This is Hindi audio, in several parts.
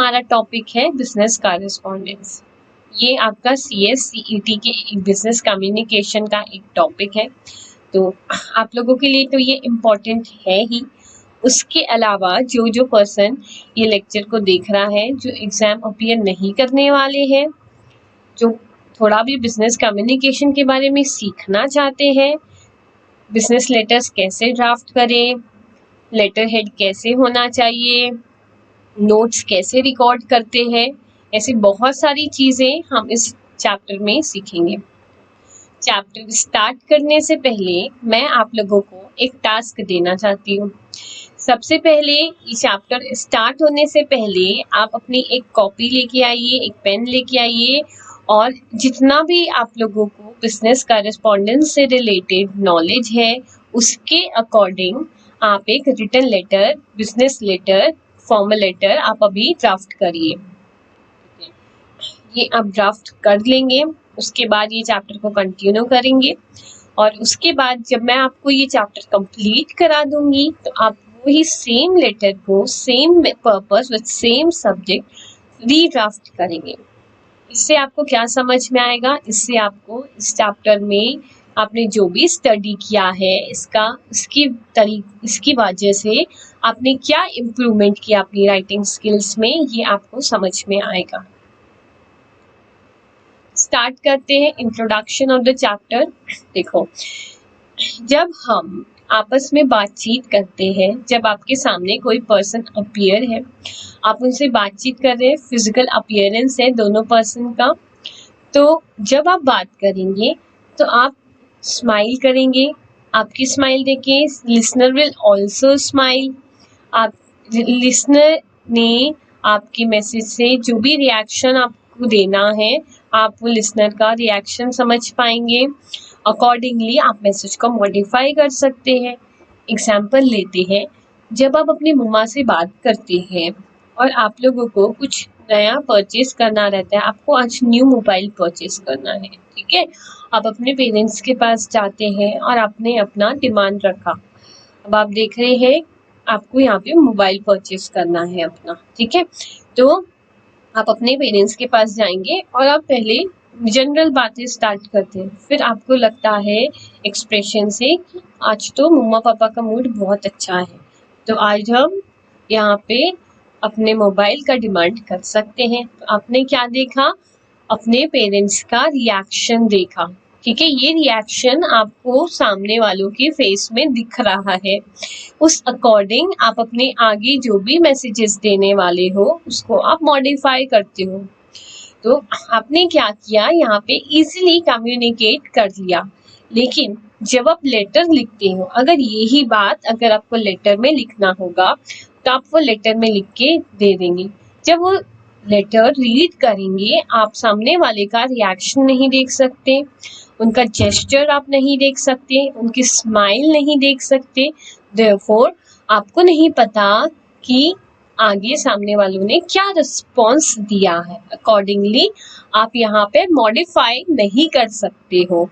हमारा टॉपिक है बिजनेस कॉरेस्पॉन्डेंस। ये आपका CSCET के बिजनेस कम्युनिकेशन का एक टॉपिक है, तो आप लोगों के लिए तो ये इम्पोर्टेंट है ही। उसके अलावा जो पर्सन ये लेक्चर को देख रहा है, जो एग्जाम अपीयर नहीं करने वाले हैं, जो थोड़ा भी बिजनेस कम्युनिकेशन के बारे में सीखना चाहते हैं, बिजनेस लेटर्स कैसे ड्राफ्ट करें, लेटर हेड कैसे होना चाहिए, नोट्स कैसे रिकॉर्ड करते हैं, ऐसी बहुत सारी चीजें हम इस चैप्टर में सीखेंगे। चैप्टर स्टार्ट करने से पहले मैं आप लोगों को एक टास्क देना चाहती हूँ। सबसे पहले ये चैप्टर स्टार्ट होने से पहले आप अपनी एक कॉपी लेके आइए, एक पेन लेके आइए, और जितना भी आप लोगों को बिजनेस कॉरेस्पॉन्डेंस से रिलेटेड नॉलेज है उसके अकॉर्डिंग आप एक written letter, business letter, formal letter आप अभी ड्राफ्ट करिए। ये आप ड्राफ्ट कर लेंगे, उसके बाद ये चैप्टर को कंटिन्यू करेंगे, और उसके बाद जब मैं आपको ये चैप्टर कंप्लीट करा दूंगी तो आप वही सेम लेटर को same purpose with same subject redraft करेंगे। इससे आपको क्या समझ में आएगा? इससे आपको इस चैप्टर में आपने जो भी स्टडी किया है इसकी वजह से आपने क्या इम्प्रूवमेंट किया अपनी राइटिंग स्किल्स में, ये आपको समझ में आएगा। स्टार्ट करते हैं इंट्रोडक्शन ऑफ द चैप्टर। देखो, जब हम आपस में बातचीत करते हैं, जब आपके सामने कोई पर्सन अपीयर है, आप उनसे बातचीत कर रहे हैं, फिजिकल अपीयरेंस है दोनों पर्सन का, तो जब आप बात करेंगे तो आप स्माइल करेंगे। आपकी स्माइल देखे लिसनर विल ऑल्सो स्माइल। आप लिसनर ने आपके मैसेज से जो भी रिएक्शन आपको देना है, आप वो लिसनर का रिएक्शन समझ पाएंगे। अकॉर्डिंगली आप मैसेज को मॉडिफाई कर सकते हैं। एग्जाम्पल लेते हैं, जब आप अपनी मम्मा से बात करते हैं और आप लोगों को कुछ नया परचेज करना रहता है, आपको आज न्यू मोबाइल परचेज करना है, ठीक है, आप अपने पेरेंट्स के पास जाते हैं और आपने अपना डिमांड रखा। अब आप देख रहे हैं आपको यहाँ पे मोबाइल परचेज करना है अपना, ठीक है, तो आप अपने पेरेंट्स के पास जाएंगे और आप पहले जनरल बातें स्टार्ट करते हैं। फिर आपको लगता है एक्सप्रेशन से कि आज तो मम्मा पापा का मूड बहुत अच्छा है, तो आज हम यहाँ पे अपने मोबाइल का डिमांड कर सकते हैं। तो आपने क्या देखा? अपने पेरेंट्स का रिएक्शन देखा, ठीक है, ये रिएक्शन आपको सामने वालों के फेस में दिख रहा है। उस अकॉर्डिंग आप अपने आगे जो भी मैसेजेस देने वाले हो उसको आप मॉडिफाई करते हो। तो आपने क्या किया, यहाँ पे इजीली कम्युनिकेट कर लिया। लेकिन जब आप लेटर लिखते हो, अगर यही बात अगर आपको लेटर में लिखना होगा तो आप वो लेटर में लिख के दे देंगे। जब वो लेटर रीड करेंगे, आप सामने वाले का रिएक्शन नहीं देख सकते, उनका जेस्चर आप नहीं देख सकते, उनकी स्माइल नहीं देख सकते, देयरफॉर आपको नहीं पता कि आगे सामने वालों ने क्या रिस्पॉन्स दिया है। अकॉर्डिंगली आप यहाँ पे मॉडिफाई नहीं कर सकते हो।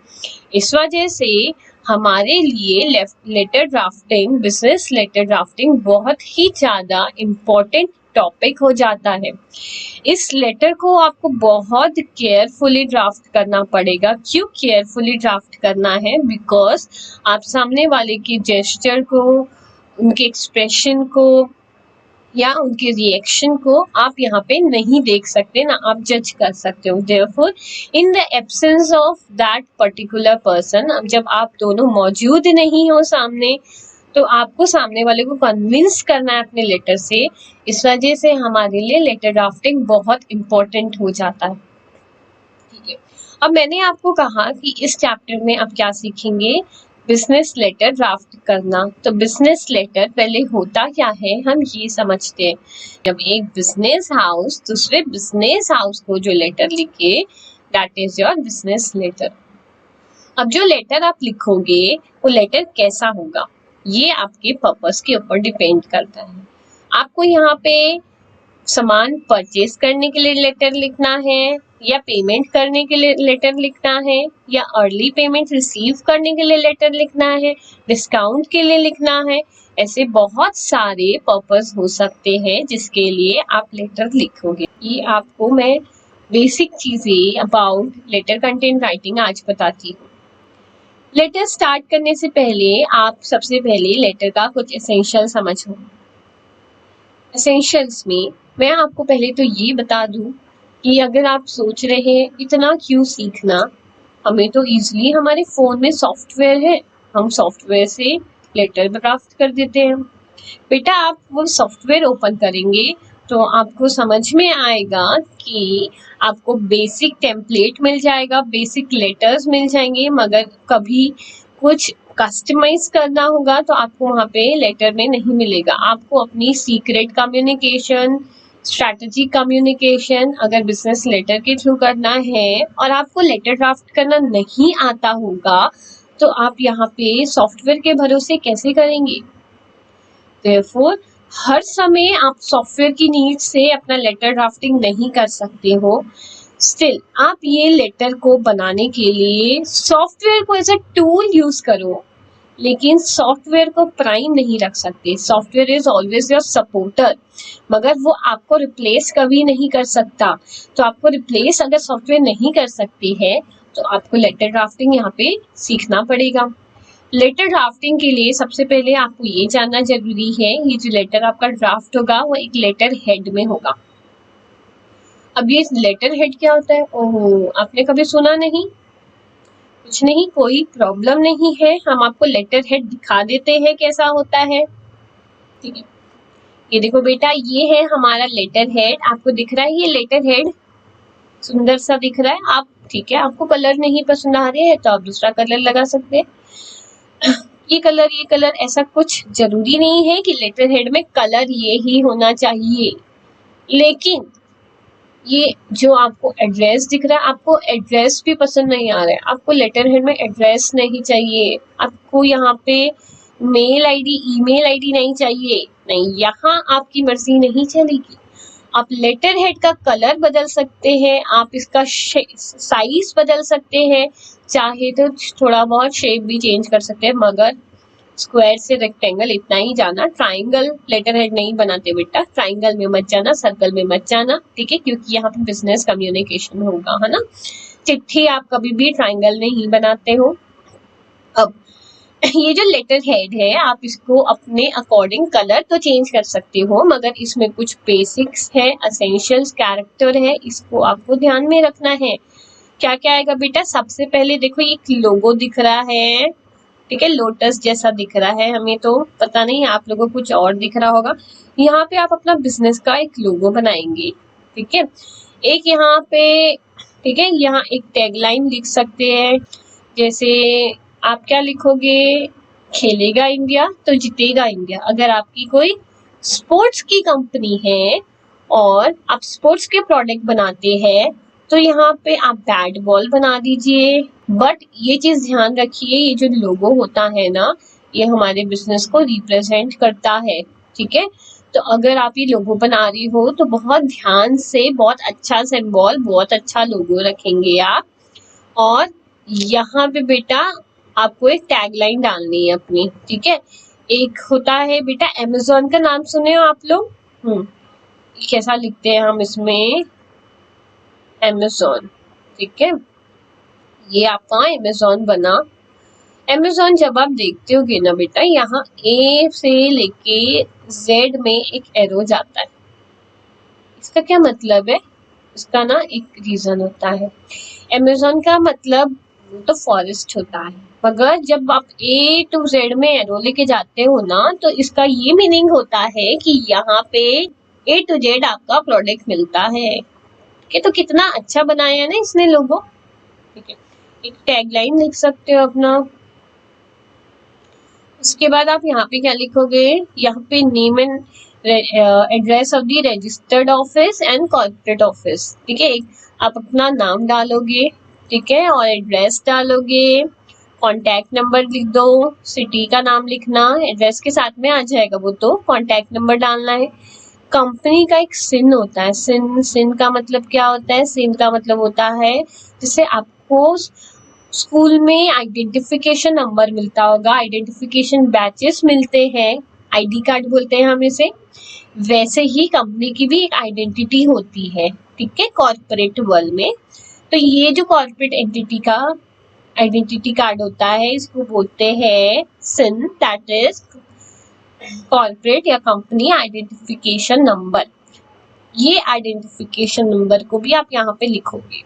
इस वजह से हमारे लिए letter drafting, business letter drafting बहुत ही ज़्यादा इम्पोर्टेंट टॉपिक हो जाता है। इस लेटर को आपको बहुत केयरफुली ड्राफ्ट करना पड़ेगा। क्यों केयरफुली ड्राफ्ट करना है? बिकॉज आप सामने वाले के जेस्चर को, उनके एक्सप्रेशन को या उनके रिएक्शन को आप यहाँ पे नहीं देख सकते, ना आप जज कर सकते हो। Therefore in the absence of that particular person, जब आप दोनों मौजूद नहीं हो सामने, तो आपको सामने वाले को कन्विंस करना है अपने लेटर से। इस वजह से हमारे लिए लेटर ड्राफ्टिंग बहुत इम्पोर्टेंट हो जाता है, ठीक है। अब मैंने आपको कहा कि इस चैप्टर में आप क्या सीखेंगे, बिजनेस लेटर ड्राफ्ट करना। तो बिजनेस लेटर पहले होता क्या है हम ये समझते हैं। जब एक बिजनेस हाउस दूसरे बिजनेस हाउस को जो लेटर लिखे, that is your business letter. अब जो लेटर आप लिखोगे वो लेटर कैसा होगा, ये आपके पर्पस के ऊपर डिपेंड करता है। आपको यहाँ पे सामान परचेज करने के लिए लेटर लिखना है, या पेमेंट करने के लिए लेटर लिखना है, या अर्ली पेमेंट रिसीव करने के लिए लेटर लिखना है, डिस्काउंट के लिए लिखना है। ऐसे बहुत सारे पर्पस हो सकते हैं जिसके लिए आप लेटर लिखोगे। ये आपको मैं बेसिक चीजें अबाउट लेटर कंटेंट राइटिंग आज बताती हूँ। लेटर स्टार्ट करने से पहले आप सबसे पहले लेटर का कुछ एसेंशियल समझो। एसेंशियल्स में मैं आपको पहले तो ये बता दूं कि अगर आप सोच रहे हैं इतना क्यों सीखना, हमें तो इजीली हमारे फोन में सॉफ्टवेयर है, हम सॉफ्टवेयर से लेटर ड्राफ्ट कर देते हैं। बेटा आप वो सॉफ्टवेयर ओपन करेंगे तो आपको समझ में आएगा कि आपको बेसिक टेम्पलेट मिल जाएगा, बेसिक लेटर्स मिल जाएंगे, मगर कभी कुछ कस्टमाइज करना होगा तो आपको वहाँ पे लेटर में नहीं मिलेगा। आपको अपनी सीक्रेट कम्युनिकेशन, स्ट्रैटेजी कम्युनिकेशन अगर बिजनेस लेटर के थ्रू करना है और आपको लेटर ड्राफ्ट करना नहीं आता होगा तो आप यहाँ पे सॉफ्टवेयर के भरोसे कैसे करेंगे? Therefore, हर समय आप सॉफ्टवेयर की नीड से अपना लेटर ड्राफ्टिंग नहीं कर सकते हो। स्टिल आप ये लेटर को बनाने के लिए सॉफ्टवेयर को एज अ टूल यूज करो, लेकिन सॉफ्टवेयर को प्राइम नहीं रख सकते। Software is always your supporter, मगर वो आपको रिप्लेस कभी नहीं कर सकता। तो आपको रिप्लेस अगर सॉफ्टवेयर नहीं कर सकती है तो आपको लेटर ड्राफ्टिंग यहाँ पे सीखना पड़ेगा। लेटर ड्राफ्टिंग के लिए सबसे पहले आपको ये जानना जरूरी है, ये जो लेटर आपका ड्राफ्ट होगा वो एक लेटर हेड में होगा। अब ये लेटर हेड क्या होता है? ओह, आपने कभी सुना नहीं? कुछ नहीं, कोई प्रॉब्लम नहीं है, हम आपको लेटर हेड दिखा देते हैं कैसा होता है। ठीक है, ये देखो बेटा, ये है हमारा लेटर हेड। आपको दिख रहा है ये लेटर हेड? सुंदर सा दिख रहा है। आप ठीक है, आपको कलर नहीं पसंद आ रहे हैं तो आप दूसरा कलर लगा सकते हैं। ये कलर ऐसा कुछ जरूरी नहीं है कि लेटर हेड में कलर ये ही होना चाहिए। लेकिन ये जो आपको एड्रेस दिख रहा है, आपको एड्रेस भी पसंद नहीं आ रहा है, आपको लेटर हेड में एड्रेस नहीं चाहिए, आपको यहाँ पे मेल आईडी, ईमेल आईडी नहीं चाहिए, नहीं, यहाँ आपकी मर्जी नहीं चलेगी। आप लेटर हेड का कलर बदल सकते हैं, आप इसका साइज बदल सकते हैं, चाहे तो थोड़ा बहुत शेप भी चेंज कर सकते हैं, मगर स्क्वायर से रेक्टेंगल इतना ही जाना। ट्राइंगल लेटर हेड नहीं बनाते बेटा, ट्राइंगल में मत जाना, सर्कल में मत जाना, ठीक है, क्योंकि यहाँ पे बिजनेस कम्युनिकेशन होगा, है ना। चिट्ठी आप कभी भी ट्राइंगल नहीं बनाते हो। अब ये जो लेटर हेड है आप इसको अपने अकॉर्डिंग कलर तो चेंज कर सकते हो, मगर इसमें कुछ बेसिक्स है, एसेंशियल्स कैरेक्टर है, इसको आपको ध्यान में रखना है। क्या क्या आएगा बेटा? सबसे पहले देखो एक लोगो दिख रहा है, ठीक है, लोटस जैसा दिख रहा है, हमें तो पता नहीं, आप लोगों को कुछ और दिख रहा होगा। यहाँ पे आप अपना बिजनेस का एक लोगो बनाएंगे, ठीक है। एक यहाँ पे, ठीक है, यहाँ एक टैगलाइन लिख सकते हैं, जैसे आप क्या लिखोगे? खेलेगा इंडिया तो जीतेगा इंडिया। अगर आपकी कोई स्पोर्ट्स की कंपनी है और आप स्पोर्ट्स के प्रोडक्ट बनाते हैं तो यहाँ पे आप बैट बॉल बना दीजिए। बट ये चीज ध्यान रखिए, ये जो लोगो होता है ना, ये हमारे बिजनेस को रिप्रेजेंट करता है, ठीक है। तो अगर आप ये लोगो बना रही हो तो बहुत ध्यान से, बहुत अच्छा सिंबल, बहुत अच्छा लोगो रखेंगे आप। और यहाँ पे बेटा आपको एक टैगलाइन डालनी है अपनी, ठीक है। एक होता है बेटा अमेज़न का, नाम सुने हो आप लोग? कैसा लिखते हैं हम इसमें? अमेज़न, ठीक है, ये आपका अमेज़न बना। अमेज़न जब आप देखते होगे ना बेटा, यहाँ ए से लेके जेड में एक एरो जाता है। इसका क्या मतलब है? इसका ना एक रीजन होता है। अमेज़न का मतलब तो फॉरेस्ट होता है, मगर जब आप ए टू जेड में एरो लेके जाते हो ना तो इसका ये मीनिंग होता है कि यहाँ पे ए टू जेड आपका प्रोडक्ट मिलता है। ठीक है, तो कितना अच्छा बनाया है ना इसने लोगो, ठीक है। एक टैगलाइन लिख सकते हो अपना। उसके बाद आप यहाँ पे क्या लिखोगे? यहाँ पे name and address of the registered office and corporate office, ठीक है। आप अपना नाम डालोगे, ठीक है, और एड्रेस डालोगे, कॉन्टैक्ट नंबर लिख दो, सिटी का नाम लिखना, एड्रेस के साथ में आ जाएगा वो, तो कॉन्टैक्ट नंबर डालना है। कंपनी का एक सिन होता है। सिन सिन का मतलब क्या होता है? सिन का मतलब होता है जिससे आपको स्कूल में आइडेंटिफिकेशन नंबर मिलता होगा, आइडेंटिफिकेशन बैचेस मिलते हैं, आईडी कार्ड बोलते हैं हम इसे। वैसे ही कंपनी की भी एक आइडेंटिटी होती है, ठीक है, कॉर्पोरेट वर्ल्ड में। तो ये जो कॉर्पोरेट एंटिटी का आइडेंटिटी कार्ड होता है, इसको बोलते हैं सिन, दैट इज कॉर्पोरेट या कंपनी आइडेंटिफिकेशन नंबर। ये आइडेंटिफिकेशन नंबर को भी आप यहाँ पे लिखोगे।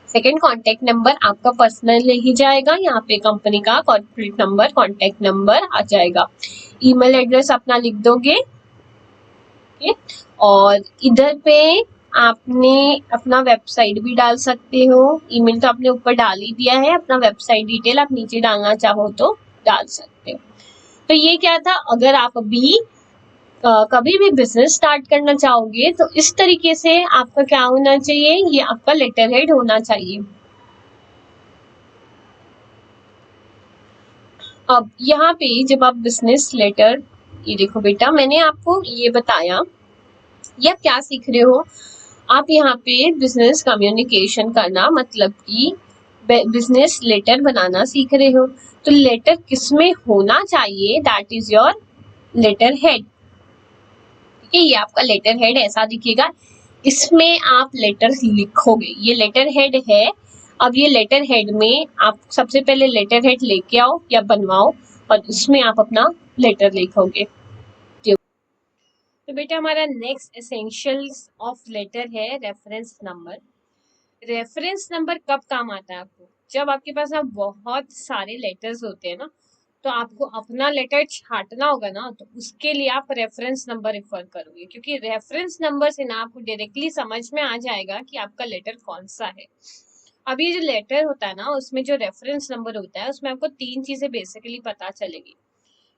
सेकेंड, कॉन्टैक्ट नंबर आपका पर्सनल ही जाएगा, यहाँ पे कंपनी का कॉर्पोरेट नंबर, कॉन्टैक्ट नंबर आ जाएगा। ईमेल एड्रेस अपना लिख दोगे, और इधर पे आपने अपना वेबसाइट भी डाल सकते हो। ईमेल तो आपने ऊपर डाल ही दिया है, अपना वेबसाइट डिटेल आप नीचे डालना चाहो तो डाल सकते हो। तो ये क्या था, अगर आप अभी कभी भी बिजनेस स्टार्ट करना चाहोगे तो इस तरीके से आपका क्या होना चाहिए, ये आपका लेटर हेड होना चाहिए। अब यहाँ पे जब आप बिजनेस लेटर, ये देखो बेटा मैंने आपको ये बताया, ये आप क्या सीख रहे हो, आप यहाँ पे बिजनेस कम्युनिकेशन करना मतलब कि बिजनेस लेटर बनाना सीख रहे हो। तो लेटर किसमें होना चाहिए, that is your letter head. ठीक है, ये आपका लेटर हेड ऐसा दिखेगा, इसमें आप लेटर लिखोगे, ये लेटर हेड है। अब ये लेटर हेड में आप सबसे पहले लेटर हेड लेके आओ या बनवाओ, और इसमें आप अपना लेटर लिखोगे। तो बेटा हमारा नेक्स्ट एसेंशियल्स ऑफ लेटर है रेफरेंस नंबर। रेफरेंस नंबर कब काम आता है आपको? जब आपके पास ना बहुत सारे लेटर्स होते हैं ना, तो आपको अपना लेटर छांटना होगा ना, तो उसके लिए आप रेफरेंस नंबर रेफर करोगे, क्योंकि रेफरेंस नंबर से ना आपको डायरेक्टली समझ में आ जाएगा कि आपका लेटर कौन सा है। अब ये जो लेटर होता है ना, उसमें जो रेफरेंस नंबर होता है, उसमें आपको तीन चीजें बेसिकली पता चलेगी।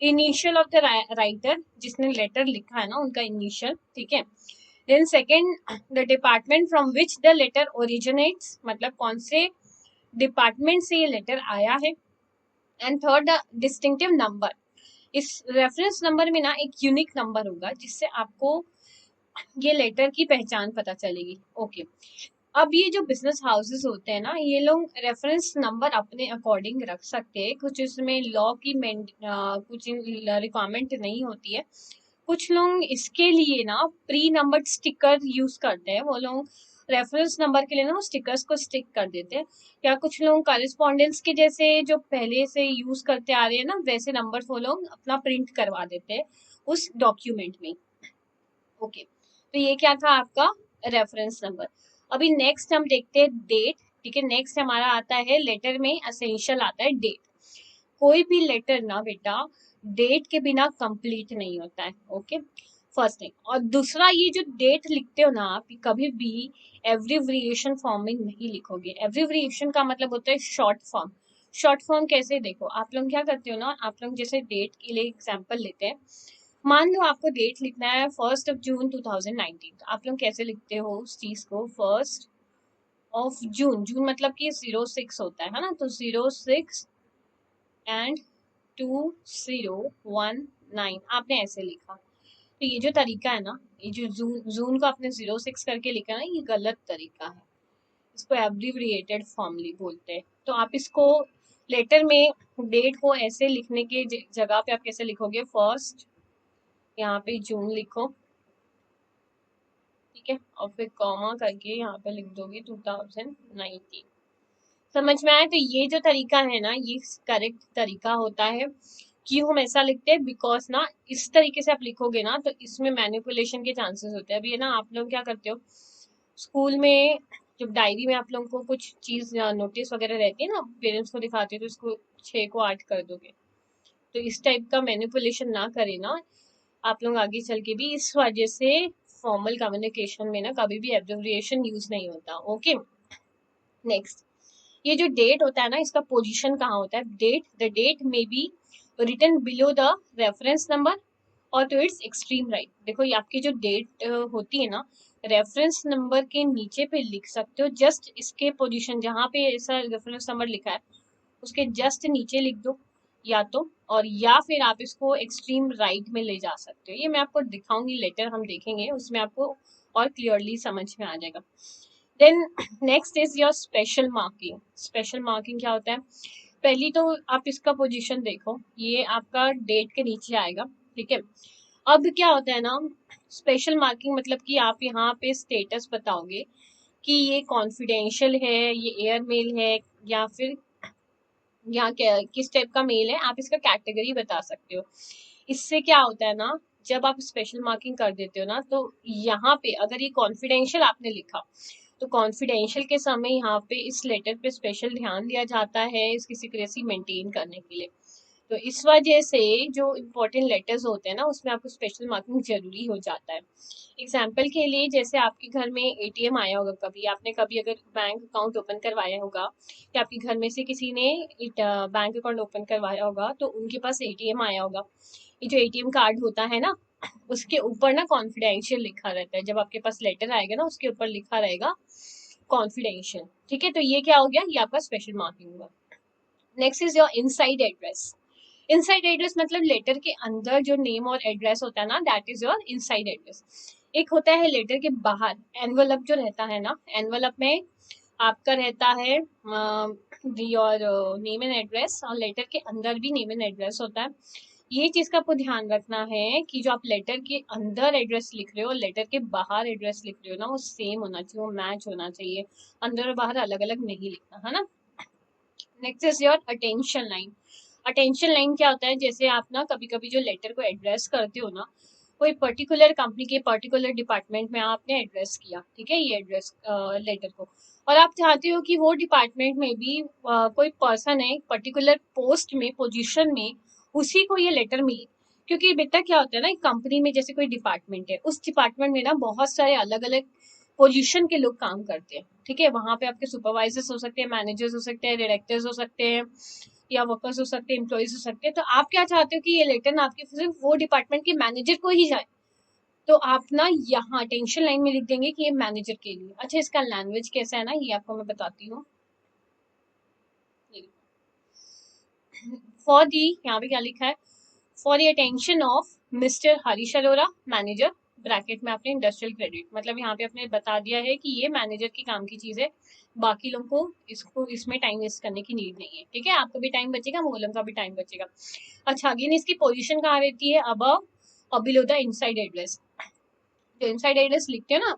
इनिशियल ऑफ द राइटर, जिसने लेटर लिखा है ना, उनका इनिशियल, ठीक है। Then second, the department from which the letter originates, मतलब कौन से डिपार्टमेंट से ये लेटर आया है। एंड थर्ड, डिस्टिंक्टिव नंबर, इस रेफरेंस नंबर में ना एक यूनिक नंबर होगा जिससे आपको ये लेटर की पहचान पता चलेगी। ओके, अब ये जो बिजनेस हाउसेस होते हैं ना, ये लोग रेफरेंस नंबर अपने अकॉर्डिंग रख सकते हैं, कुछ इसमें लॉ की कुछ रिक्वायरमेंट नहीं होती है। कुछ लोग इसके लिए ना प्री नंबर्ड स्टिकर यूज करते हैं, वो लोग रेफरेंस नंबर के लिए ना वो स्टिकर्स को स्टिक कर देते हैं, या कुछ लोग कॉरेस्पॉन्डेंस के जैसे जो पहले से यूज करते आ रहे हैं ना, वैसे नंबर वो लोग अपना प्रिंट करवा देते हैं उस डॉक्यूमेंट में। ओके, तो ये क्या था आपका रेफरेंस नंबर। अभी नेक्स्ट हम देखते हैं डेट। ठीक है, नेक्स्ट हमारा आता है लेटर में एसेंशियल आता है डेट। कोई भी लेटर ना बेटा डेट के बिना कंप्लीट नहीं होता है। Okay, first thing. और दूसरा, ये जो डेट लिखते हो ना आप, कभी भी एब्रिविएशन फॉर्म में नहीं लिखोगे। एब्रिविएशन का मतलब होता है शॉर्ट फॉर्म। शॉर्ट फॉर्म कैसे, देखो आप लोग क्या करते हो ना, आप लोग जैसे डेट के लिए एग्जाम्पल लेते हैं, मान लो आपको डेट लिखना है 1 जून 2019, तो आप लोग कैसे लिखते हो उस चीज को, 1 जून। जून मतलब कि 06 होता है ना, तो 06 एंड 2019 आपने ऐसे लिखा। तो ये जो तरीका है ना, ये जो जून को आपने 06 करके लिखा ना, ये गलत तरीका है, इसको एब्रिविएटेड फॉर्मली बोलते हैं। तो आप इसको लेटर में डेट को ऐसे लिखने के जगह पे आप कैसे लिखोगे, फर्स्ट यहाँ पे जून लिखो, ठीक है, और फिर कॉमा करके यहाँ पे लिख दोगे 2019। समझ में आया? तो ये जो तरीका है ना, ये करेक्ट तरीका होता है। क्यों हम ऐसा लिखते हैं, बिकॉज ना इस तरीके से आप लिखोगे ना, तो इसमें मैनिपुलेशन के चांसेस होते हैं। अभी है ना, आप लोग क्या करते हो स्कूल में, जब डायरी में आप लोगों को कुछ चीज नोटिस वगैरह रहती है ना, पेरेंट्स को दिखाते हो तो इसको 6 को 8 कर दोगे। तो इस टाइप का मैनिपुलेशन ना करे ना आप लोग आगे चल के भी, इस वजह से फॉर्मल कम्युनिकेशन में ना कभी भी एब्रिविएशन यूज नहीं होता। ओके, नेक्स्ट, ये जो डेट होता है ना, इसका पोजीशन कहाँ होता है, डेट, द डेट में be written below the reference number और टू इट्स एक्सट्रीम राइट। देखो ये आपकी जो डेट होती है ना, रेफरेंस नंबर के नीचे पे लिख सकते हो, जस्ट इसके पोजीशन जहाँ पे ऐसा रेफरेंस नंबर लिखा है उसके जस्ट नीचे लिख दो, या तो, और या फिर आप इसको एक्सट्रीम राइट में ले जा सकते हो। ये मैं आपको दिखाऊंगी लेटर, हम देखेंगे उसमें आपको और क्लियरली समझ में आ जाएगा। Then next is your special marking. Special marking क्या होता है? पहली तो आप इसका पोजीशन देखो, ये आपका डेट के नीचे आएगा, ठीक है। अब क्या होता है ना, स्पेशल मार्किंग मतलब कि आप यहाँ पे स्टेटस बताओगे कि ये कॉन्फिडेंशियल है, ये एयरमेल है, या फिर यहाँ किस टाइप का मेल है, आप इसका कैटेगरी बता सकते हो। इससे क्या होता है ना, जब आप स्पेशल मार्किंग कर देते हो ना, तो यहाँ पे अगर ये कॉन्फिडेंशियल आपने लिखा, तो कॉन्फिडेंशियल के समय यहाँ पे इस लेटर पे स्पेशल ध्यान दिया जाता है इसकी सिक्रेसी मेंटेन करने के लिए। तो इस वजह से जो इम्पोर्टेंट लेटर्स होते हैं ना, उसमें आपको स्पेशल मार्किंग जरूरी हो जाता है। एग्जाम्पल के लिए, जैसे आपके घर में एटीएम आया होगा, कभी आपने कभी अगर बैंक अकाउंट ओपन करवाया होगा, या आपके घर में से किसी ने बैंक अकाउंट ओपन करवाया होगा, तो उनके पास एटीएम आया होगा। ये जो एटीएम कार्ड होता है ना, उसके ऊपर ना कॉन्फिडेंशियल लिखा रहता है। जब आपके पास लेटर आएगा ना, उसके ऊपर लिखा रहेगा कॉन्फिडेंशियल, ठीक है। तो ये क्या हो गया, ये आपका स्पेशल मार्किंग हुआ। Next is your inside address. Inside address मतलब लेटर के अंदर जो नेम और एड्रेस होता है ना, that is your inside address. एक होता है लेटर के बाहर एनवलप जो रहता है ना, एनवलप में आपका रहता है योर नेम एंड एड्रेस, और लेटर के अंदर भी नेम एंड एड्रेस होता है। ये चीज का आपको ध्यान रखना है कि जो आप लेटर के अंदर एड्रेस लिख रहे हो, लेटर के बाहर एड्रेस लिख रहे हो ना, वो सेम होना चाहिए, वो मैच होना चाहिए। अंदर और बाहर अलग अलग नहीं लिखना, है ना। Next is your attention line. Attention line क्या होता है, जैसे आप ना कभी कभी जो लेटर को एड्रेस करते हो ना, कोई पर्टिकुलर कंपनी के पर्टिकुलर डिपार्टमेंट में आपने एड्रेस किया, ठीक है, ये एड्रेस लेटर को, और आप चाहते हो कि वो डिपार्टमेंट में भी कोई पर्सन है पर्टिकुलर पोस्ट में, पोजीशन में, उसी को ये लेटर मिले। क्योंकि बेटा क्या होता है ना, एक कंपनी में जैसे कोई डिपार्टमेंट है, उस डिपार्टमेंट में ना बहुत सारे अलग अलग पोजीशन के लोग काम करते हैं, ठीक है। वहां पे आपके सुपरवाइजर्स हो सकते हैं, मैनेजर्स हो सकते हैं, डायरेक्टर्स हो सकते हैं, या वर्कर्स हो सकते हैं, एम्प्लॉयज हो सकते हैं। तो आप क्या चाहते हो कि ये लेटर ना आपके सिर्फ वो डिपार्टमेंट के मैनेजर को ही जाए, तो आप ना यहाँ टेंशन लाइन में लिख देंगे कि ये मैनेजर के लिए। अच्छा, इसका लैंग्वेज कैसा है ना, ये आपको मैं बताती हूँ। फॉर दी, यहाँ पे क्या लिखा है, for the attention of mister Harish Arora manager, bracket में आपने इंडस्ट्रियल क्रेडिट, मतलब यहाँ पे आपने बता दिया है कि ये मैनेजर की काम की चीज है, बाकी लोगों को इसको इसमें टाइम वेस्ट करने की नीड नहीं है, ठीक है। आपका भी टाइम बचेगा, वो लोगों का भी टाइम बचेगा। अच्छा, अगेन इसकी पोजीशन कहाँ रहती है, अबव और बिलो द इनसाइड एड्रेस। जो इनसाइड एड्रेस लिखते हो ना,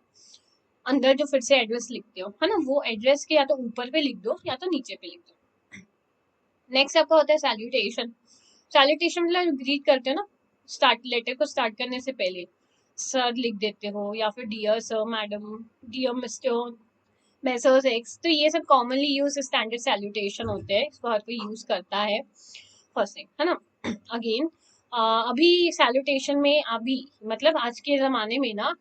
अंदर जो फिर से एड्रेस लिखते हो, है ना, वो एड्रेस के या तो ऊपर पे लिख दो या तो नीचे पे लिख दो। नेक्स्ट आपका होता है सैल्यूटेशन। सैल्यूटेशन मतलब ग्रीट करते हो ना, स्टार्ट लेटर को स्टार्ट करने से पहले सर लिख देते हो, या फिर dear sir, madam, dear mister, messrs X. तो ये सब कॉमनली यूज स्टैंडर्ड सैल्यूटेशन होते हैं, इसको हर कोई यूज करता है फर्स्ट थिंग, है ना। अगेन अभी सैल्यूटेशन में, अभी मतलब आज के ज़माने में ना,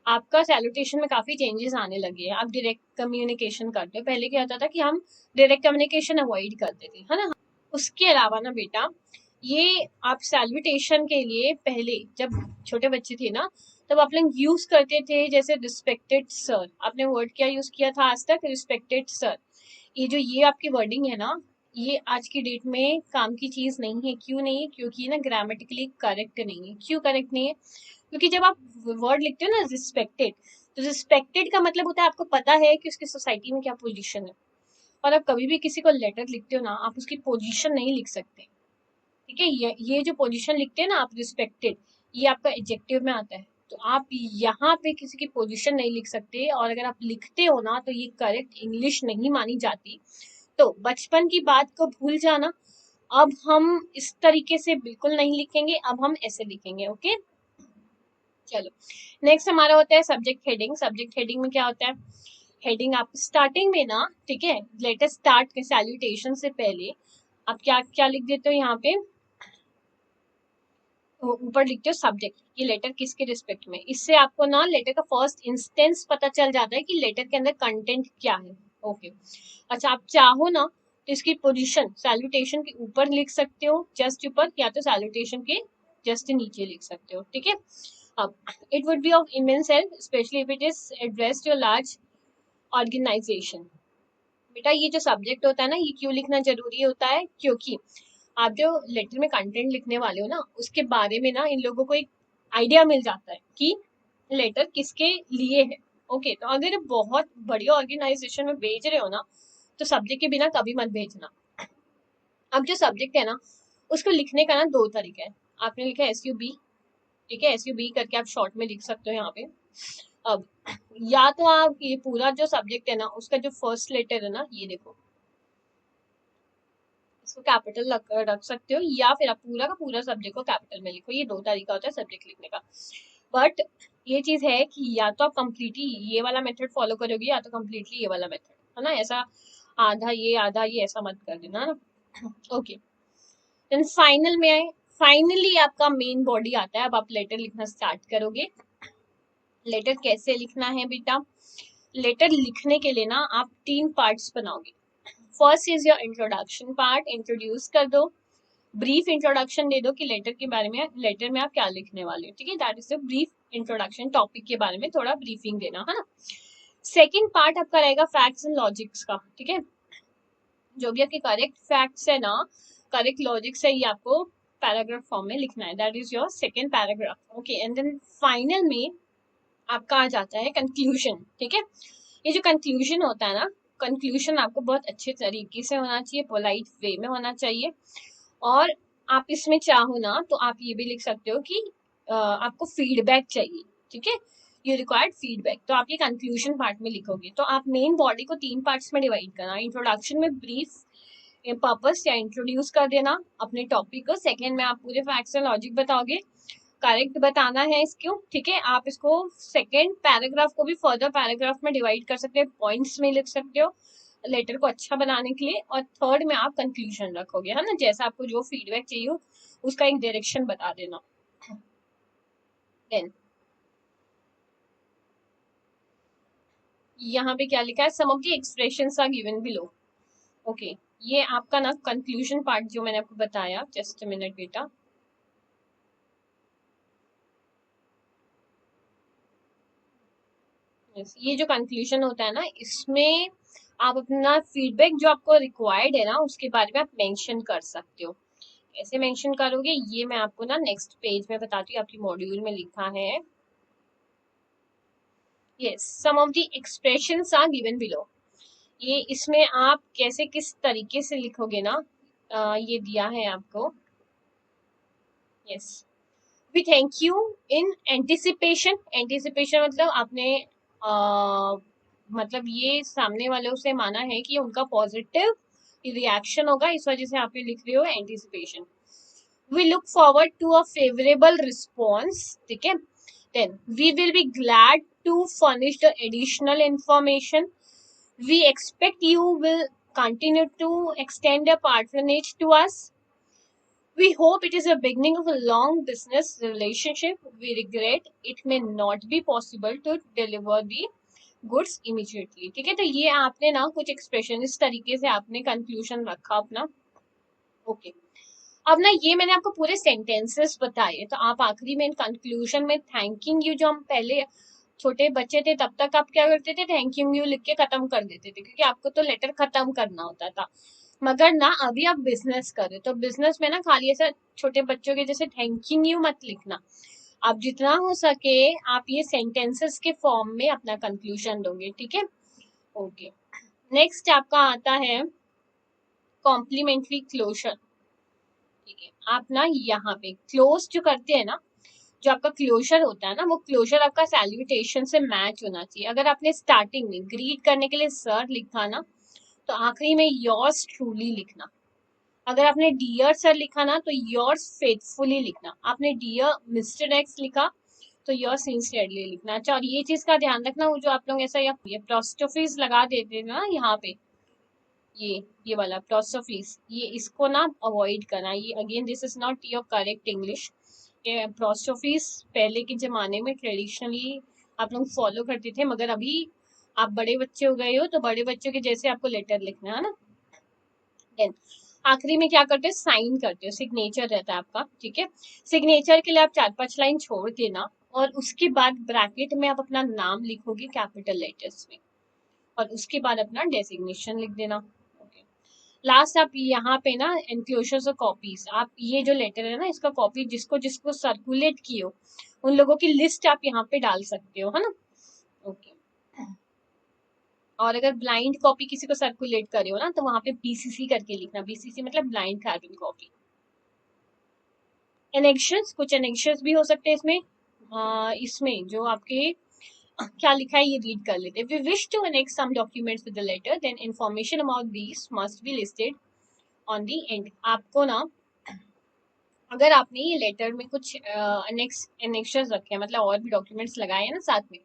आपका सैल्यूटेशन में काफ़ी चेंजेस आने लगे हैं। आप डायरेक्ट कम्युनिकेशन करते हो, पहले क्या होता था कि हम डायरेक्ट कम्युनिकेशन अवॉइड करते थे, है ना। उसके अलावा ना बेटा, ये आप सैल्यूटेशन के लिए पहले जब छोटे बच्चे थे ना, तब आप लोग यूज करते थे जैसे रिस्पेक्टेड सर। आपने वर्ड क्या यूज किया था आज तक, रिस्पेक्टेड सर। ये जो ये आपकी वर्डिंग है ना, ये आज की डेट में काम की चीज नहीं है। क्यों नहीं है? क्योंकि ना ग्रामेटिकली करेक्ट नहीं है। क्यों करेक्ट नहीं है? क्योंकि जब आप वर्ड लिखते हो ना रिस्पेक्टेड, तो रिस्पेक्टेड का मतलब होता है आपको पता है कि उसकी सोसाइटी में क्या पोजीशन है। और आप कभी भी किसी को लेटर लिखते हो ना, आप उसकी पोजीशन नहीं लिख सकते, ठीक है। ये जो पोजीशन लिखते हैं ना आप, रिस्पेक्टेड, ये आपका एडजेक्टिव में आता है। तो आप यहाँ पे किसी की पोजीशन नहीं लिख सकते, और अगर आप लिखते हो ना, तो ये करेक्ट इंग्लिश नहीं मानी जाती। तो बचपन की बात को भूल जाना, अब हम इस तरीके से बिल्कुल नहीं लिखेंगे, अब हम ऐसे लिखेंगे, ओके। चलो, नेक्स्ट हमारा होता है सब्जेक्ट हेडिंग। सब्जेक्ट हेडिंग में क्या होता है, हेडिंग आप स्टार्टिंग में ना, ठीक है, लेटर स्टार्ट के सैल्यूटेशन से पहले आप क्या क्या लिख देते हो, यहाँ पे ऊपर लिखते हो सब्जेक्ट, ये लेटर किसके रिस्पेक्ट में। इससे आपको ना लेटर का फर्स्ट इंस्टेंस पता चल जाता है कि लेटर के अंदर कंटेंट क्या है, ओके। अच्छा, आप चाहो ना तो इसकी पोजीशन सैल्यूटेशन के ऊपर लिख सकते हो, जस्ट ऊपर, या तो सैल्यूटेशन के जस्ट नीचे लिख सकते हो, ठीक है। अब it would be of immense help, specially if it is addressed to a large organisation. बेटा, ये जो सब्जेक्ट होता है ना, ये क्यों लिखना जरूरी होता है, क्योंकि आप जो लेटर में कंटेंट लिखने वाले हो ना, उसके बारे में ना इन लोगों को एक आइडिया मिल जाता है कि लेटर किसके लिए है। ओके, तो अगर ये बहुत बड़ी ऑर्गेनाइजेशन में भेज रहे हो ना, तो सब्जेक्ट के बिना कभी मत भेजना। अब जो सब्जेक्ट है ना, उसको लिखने का ना दो तरीका है। आपने लिखा SUB, ठीक है, SUB करके आप शॉर्ट में लिख सकते हो यहाँ पे। अब या तो आप ये पूरा जो सब्जेक्ट है ना, उसका जो फर्स्ट लेटर है ना, ये देखो, इसको कैपिटल रख सकते हो, या फिर आप पूरा का पूरा सब्जेक्ट को कैपिटल में लिखो। ये दो तरीका होता है सब्जेक्ट लिखने का। बट ये चीज है कि या तो आप कम्प्लीटली ये वाला मेथड फॉलो करोगे, या तो कम्प्लीटली ये वाला मेथड, है ना। ऐसा आधा ये ऐसा मत कर देना, है ना। ओके, देन फाइनल में आए। फाइनली आपका मेन बॉडी आता है। अब आप लेटर लिखना स्टार्ट करोगे। लेटर कैसे लिखना है बेटा? लेटर लिखने के लिए ना आप 3 पार्ट्स बनाओगे। First is your introduction part, introduce कर दो, ब्रीफ इंट्रोडक्शन दे दो कि लेटर के बारे में, लेटर में आप क्या लिखने वाले हो, ठीक है। That is the brief introduction, topic के बारे में थोड़ा ब्रीफिंग देना, है ना। सेकेंड पार्ट आपका रहेगा फैक्ट्स एंड लॉजिक्स का, ठीक है। जो भी आपके करेक्ट फैक्ट्स है ना, करेक्ट लॉजिक्स है, ये आपको पैराग्राफ फॉर्म में लिखना है। That is your second paragraph. Okay, and then final में आपका आ जाता है कंक्लूजन, ठीक है। ये जो कंक्लूजन होता है ना, कंक्लूजन आपको बहुत अच्छे तरीके से होना चाहिए, पोलाइट वे में होना चाहिए। और आप इसमें चाहो ना तो आप ये भी लिख सकते हो कि आपको फीडबैक चाहिए, ठीक है। यू रिक्वायर्ड फीडबैक, तो आप ये कंक्लूजन पार्ट में लिखोगे। तो आप मेन बॉडी को 3 पार्ट्स में डिवाइड करना। इंट्रोडक्शन में ब्रीफ पर्पस या इंट्रोड्यूस कर देना अपने टॉपिक को। सेकेंड में आप पूरे फैक्ट्स एंड लॉजिक बताओगे, करेक्ट बताना है इसको, ठीक है। आप इसको सेकेंड पैराग्राफ को भी फर्दर पैराग्राफ में डिवाइड कर सकते हो, पॉइंट्स में लिख सकते हो लेटर को अच्छा बनाने के लिए। और थर्ड में आप कंक्लूजन रखोगे, है ना। जैसा आपको जो फीडबैक चाहिए हो उसका एक डायरेक्शन बता देना। देन यहाँ पे क्या लिखा है? Sum of the expressions are given below. Okay, ये आपका ना कंक्लूजन पार्ट जो मैंने आपको बताया, जस्ट अ मिनट बेटा। ये जो कंक्लूजन होता है ना, इसमें आप अपना फीडबैक जो आपको रिक्वायर्ड है ना, उसके बारे में आप मेंशन कर सकते हो। कैसे मेंशन करोगे ये मैं आपको ना नेक्स्ट पेज में बताती हूँ। आपकी मॉड्यूल में लिखा है, yes, some of the expressions are given below. ये इसमें आप कैसे किस तरीके से लिखोगे ना, ये दिया है आपको। Yes, we thank you in anticipation. Anticipation मतलब आपने मतलब ये सामने वालों से माना है कि उनका पॉजिटिव रिएक्शन होगा, इस वजह से आप ये लिख रहे हो anticipation. We look forward to a favourable response, ठीक है। Then we will be glad to furnish the additional information. We expect you will continue to extend your patronage to us. We hope it is a beginning of a long business relationship. We regret it may not be possible to deliver the goods immediately. ठीक है, तो ये आपने ना कुछ एक्सप्रेशन इस तरीके से आपने कंक्लूजन रखा अपना। ओके, अब ना ये मैंने आपको पूरे सेंटेंसेस बताए, तो आप आखिरी में कंक्लूजन में थैंकिंग यू, जो हम पहले छोटे बच्चे थे तब तक आप क्या करते थे, थैंकिंग यू लिख के खत्म कर देते थे, क्योंकि आपको तो लेटर खत्म करना होता था। मगर ना अभी आप बिजनेस कर रहे, तो बिजनेस में ना खाली ऐसा छोटे बच्चों के जैसे थैंकिंग यू मत लिखना। आप जितना हो सके आप ये सेंटेंसेस के फॉर्म में अपना कंक्लूजन दोगे, ठीक है। ओके, नेक्स्ट आपका आता है कॉम्प्लीमेंट्री क्लोजर, ठीक है। आप ना यहाँ पे क्लोज जो करते हैं ना, जो आपका क्लोजर होता है ना, वो क्लोजर आपका सैल्यूटेशन से मैच होना चाहिए। अगर आपने स्टार्टिंग में ग्रीट करने के लिए सर लिखा ना, तो आखिरी में योर्स ट्रूली लिखना। अगर आपने डियर सर लिखा ना, तो योर्स फेथफुली लिखना। आपने डियर मिस्टर एक्स लिखा तो योर सिंसियरली लिखना। अच्छा, और ये चीज का ध्यान रखना, वो जो आप लोग ऐसा ये प्रोस्टोफिस लगा देते हैं ना यहाँ पे, ये वाला प्रोस्टोफिस, ये इसको ना अवॉइड करना। ये again this is not your correct English. ये प्रोस्टोफिस पहले के जमाने में ट्रेडिशनली आप लोग फॉलो करते थे, मगर अभी आप बड़े बच्चे हो गए हो, तो बड़े बच्चों के जैसे आपको लेटर लिखना है ना। देन आखिरी में क्या करते हो, साइन करते हो, सिग्नेचर रहता है आपका, ठीक है। सिग्नेचर के लिए आप 4-5 लाइन छोड़ देना, और उसके बाद ब्रैकेट में आप अपना नाम लिखोगे कैपिटल लेटर्स में, और उसके बाद अपना डेजिग्नेशन लिख देना। ओके, लास्ट आप यहाँ पे ना एनक्लोजर्स और कॉपीज, आप ये जो लेटर है ना इसका कॉपी जिसको जिसको सर्कुलेट की हो उन लोगों की लिस्ट आप यहाँ पे डाल सकते हो, है ना। ओके। और अगर ब्लाइंड कॉपी किसी को सर्कुलेट करे हो ना तो वहां पे बीसीसी करके लिखना, बीसीसी मतलब ब्लाइंड कार्बन कॉपी। एनेक्शंस, कुछ एनेक्शंस भी हो सकते हैं इसमें। इसमें जो आपके क्या लिखा है ये रीड कर लेते हैं। We wish to annex some documents with the letter then information about these must be listed on the end. आपको ना अगर आपने ये लेटर में कुछ एनेक्शंस रखे हैं, मतलब और भी डॉक्यूमेंट्स लगाए हैं ना साथ में,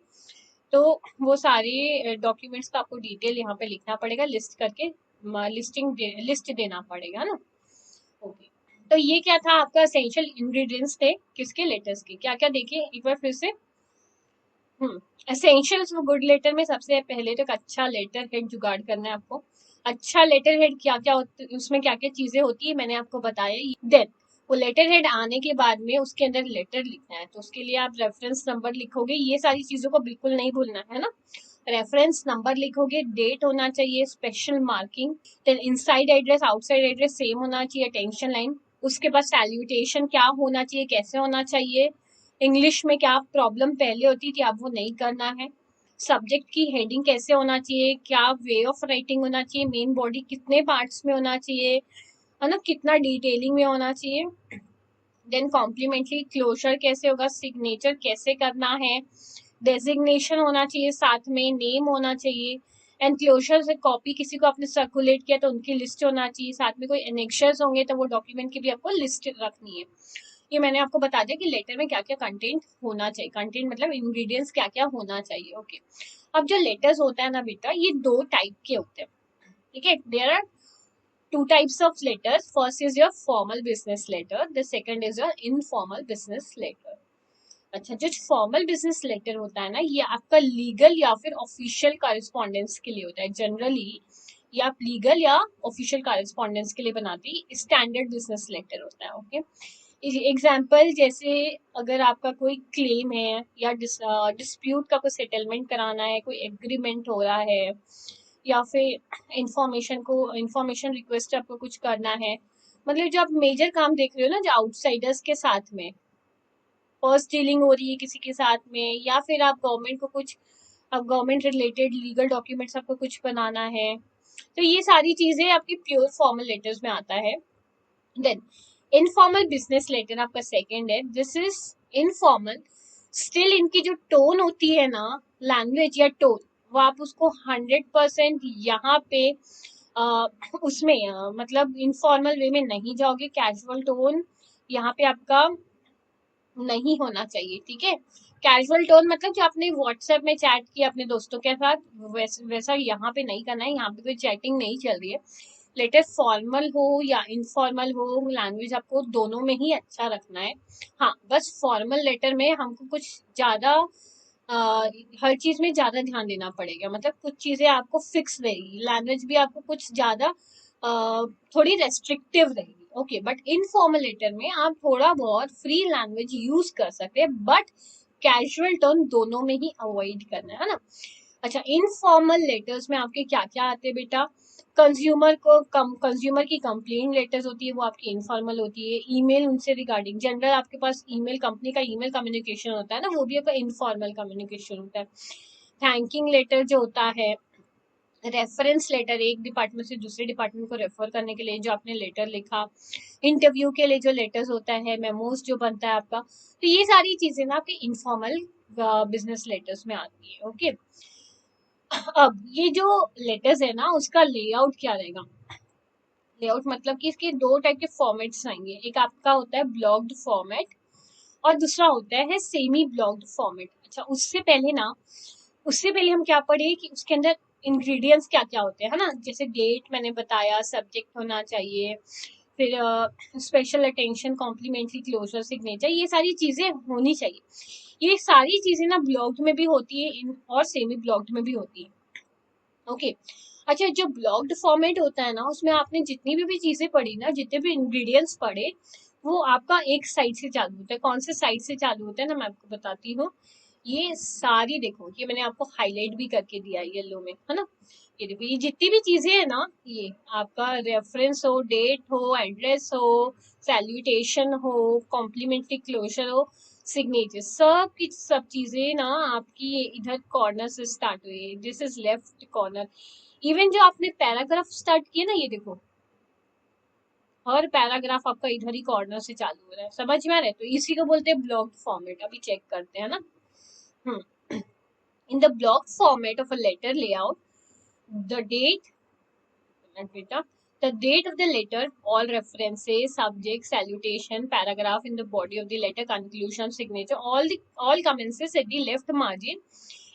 तो वो सारे डॉक्यूमेंट्स का आपको डिटेल यहाँ पे लिखना पड़ेगा, लिस्ट करके लिस्ट देना पड़ेगा ना। ओके। तो ये क्या था आपका एसेंशियल इंग्रेडिएंट्स थे किसके, लेटर्स के। क्या क्या देखिए एक बार फिर से। एसेंशियल्स गुड लेटर में सबसे पहले तो एक अच्छा लेटर हेड जुगाड़ करना है आपको। अच्छा लेटर हेड क्या क्या उसमें क्या क्या चीजें होती है मैंने आपको बताया। देन वो लेटर हेड आने के बाद में उसके अंदर लेटर लिखना है, तो उसके लिए आप रेफरेंस नंबर लिखोगे, ये सारी चीजों को बिल्कुल नहीं भूलना है ना। रेफरेंस नंबर लिखोगे, डेट होना चाहिए, special marking, then inside address outside address same होना चाहिए, अटेंशन लाइन, उसके बाद सैल्यूटेशन क्या होना चाहिए, कैसे होना चाहिए, इंग्लिश में क्या प्रॉब्लम पहले होती थी अब वो नहीं करना है, सब्जेक्ट की हेडिंग कैसे होना चाहिए, क्या वे ऑफ राइटिंग होना चाहिए, मेन बॉडी कितने पार्ट्स में होना चाहिए, है ना, कितना डिटेलिंग में होना चाहिए, देन कॉम्प्लीमेंट्री क्लोजर कैसे होगा, सिग्नेचर कैसे करना है, डेजिग्नेशन होना चाहिए, साथ में नेम होना चाहिए, एनक्लोजर से कॉपी किसी को आपने सर्कुलेट किया तो उनकी लिस्ट होना चाहिए, साथ में कोई एनेक्शर्स होंगे तो वो डॉक्यूमेंट की भी आपको लिस्ट रखनी है। ये मैंने आपको बता दिया कि लेटर में क्या क्या कंटेंट होना चाहिए, कंटेंट मतलब इंग्रेडिएंट्स क्या क्या होना चाहिए। ओके। अब जो लेटर्स होता है ना बेटा ये दो टाइप के होते हैं, ठीक है। There are two types of letters. First is your formal business letter. The second is your informal business letter. अच्छा, जो फॉर्मल बिजनेस लेटर होता है ना ये आपका लीगल या फिर ऑफिशियल कॉरेस्पॉन्डेंस के लिए होता है। जनरली ये आप लीगल या ऑफिशियल कॉरेस्पॉन्डेंस के लिए बनाते हैं, स्टैंडर्ड बिजनेस लेटर होता है। ओके। एग्जाम्पल जैसे अगर आपका कोई क्लेम है या डिस्प्यूट का कोई सेटलमेंट कराना है, कोई एग्रीमेंट हो रहा है, या फिर इंफॉर्मेशन रिक्वेस्ट आपको कुछ करना है, मतलब जो आप मेजर काम देख रहे हो ना जो आउटसाइडर्स के साथ में फर्स्ट डीलिंग हो रही है किसी के साथ में, या फिर आप गवर्नमेंट को कुछ, अब गवर्नमेंट रिलेटेड लीगल डॉक्यूमेंट्स आपको कुछ बनाना है, तो ये सारी चीजें आपकी प्योर फॉर्मल लेटर्स में आता है। देन इनफॉर्मल बिजनेस लेटर आपका सेकंड है। दिस इज इनफॉर्मल, स्टिल इनकी जो टोन होती है ना, लैंग्वेज या टोन, वो आप उसको 100% यहाँ पे उसमें मतलब इनफॉर्मल वे में नहीं जाओगे, कैजुअल टोन यहाँ पे आपका नहीं होना चाहिए, ठीक है। कैजुअल टोन मतलब जो आपने व्हाट्सएप में चैट किया अपने दोस्तों के साथ वैसा यहाँ पे नहीं करना है, यहाँ पे कोई चैटिंग नहीं चल रही है। लेटर फॉर्मल हो या इनफॉर्मल हो, लैंग्वेज आपको दोनों में ही अच्छा रखना है। हाँ बस फॉर्मल लेटर में हमको कुछ ज्यादा हर चीज में ज्यादा ध्यान देना पड़ेगा, मतलब कुछ चीजें आपको फिक्स रहेगी, लैंग्वेज भी आपको कुछ ज्यादा थोड़ी रेस्ट्रिक्टिव रहेगी। ओके। बट इनफॉर्मल लेटर में आप थोड़ा बहुत फ्री लैंग्वेज यूज कर सकते हैं, बट कैजुअल टर्न दोनों में ही अवॉइड करना है ना। अच्छा, इनफॉर्मल लेटर्स में आपके क्या क्या आते हैं बेटा, कंज्यूमर की कंप्लेंट लेटर्स होती है वो आपकी इनफॉर्मल होती है। ईमेल उनसे रिगार्डिंग, जनरल आपके पास ईमेल कंपनी का ईमेल कम्युनिकेशन होता है ना, वो भी आपका इनफॉर्मल कम्युनिकेशन होता है। थैंकिंग लेटर जो होता है, रेफरेंस लेटर एक डिपार्टमेंट से दूसरे डिपार्टमेंट को रेफर करने के लिए जो आपने लेटर लिखा, इंटरव्यू के लिए जो लेटर्स होता है, मेमोज जो बनता है आपका, तो ये सारी चीजें ना आपके इनफॉर्मल बिजनेस लेटर्स में आती है। ओके। अब ये जो लेटर्स है ना उसका लेआउट क्या रहेगा, लेआउट मतलब कि इसके दो टाइप के फॉर्मेट्स आएंगे, एक आपका होता है ब्लॉक्ड फॉर्मेट और दूसरा होता है सेमी ब्लॉक्ड फॉर्मेट। अच्छा, उससे पहले हम क्या पढ़े कि उसके अंदर इंग्रेडिएंट्स क्या क्या होते हैं, है ना, जैसे डेट मैंने बताया, सब्जेक्ट होना चाहिए, फिर special attention, complimentary closure, signature, ये सारी चीजें होनी चाहिए। ये सारी चीजें ना ब्लॉक्ड में भी होती है और सेमी ब्लॉक्ड में भी होती है। ओके। अच्छा, जो ब्लॉक्ड फॉर्मेट होता है ना उसमें आपने जितनी भी चीजें पढ़ी ना, जितने भी इंग्रेडिएंट्स पढ़े, वो आपका एक साइड से चालू होता है। कौन से साइड से चालू होता है ना मैं आपको बताती हूँ। ये सारी देखो, ये मैंने आपको हाईलाइट भी करके दिया है येलो में, है ना। ये देखो, ये जितनी भी चीजें है ना, ये आपका रेफरेंस हो, डेट हो, एड्रेस हो, सैल्यूटेशन हो, कॉम्प्लीमेंट्री क्लोजर हो, सिग्नेचर, सब की सब चीजें ना आपकी ये इधर कॉर्नर से स्टार्ट हुई है। This is left corner. Even जो आपने पैराग्राफ स्टार्ट किया ना, ये देखो, हर पैराग्राफ आपका इधर ही कॉर्नर से चालू हो रहा है। समझ में आ रहा है? तो इसी को बोलते हैं ब्लॉक्ड फॉर्मेट। अभी चेक करते हैं ना। In the block format of a letter layout, the date, the date of the letter, all references, subject, salutation, paragraph in the body of the letter, conclusion, signature, all commences at the left margin,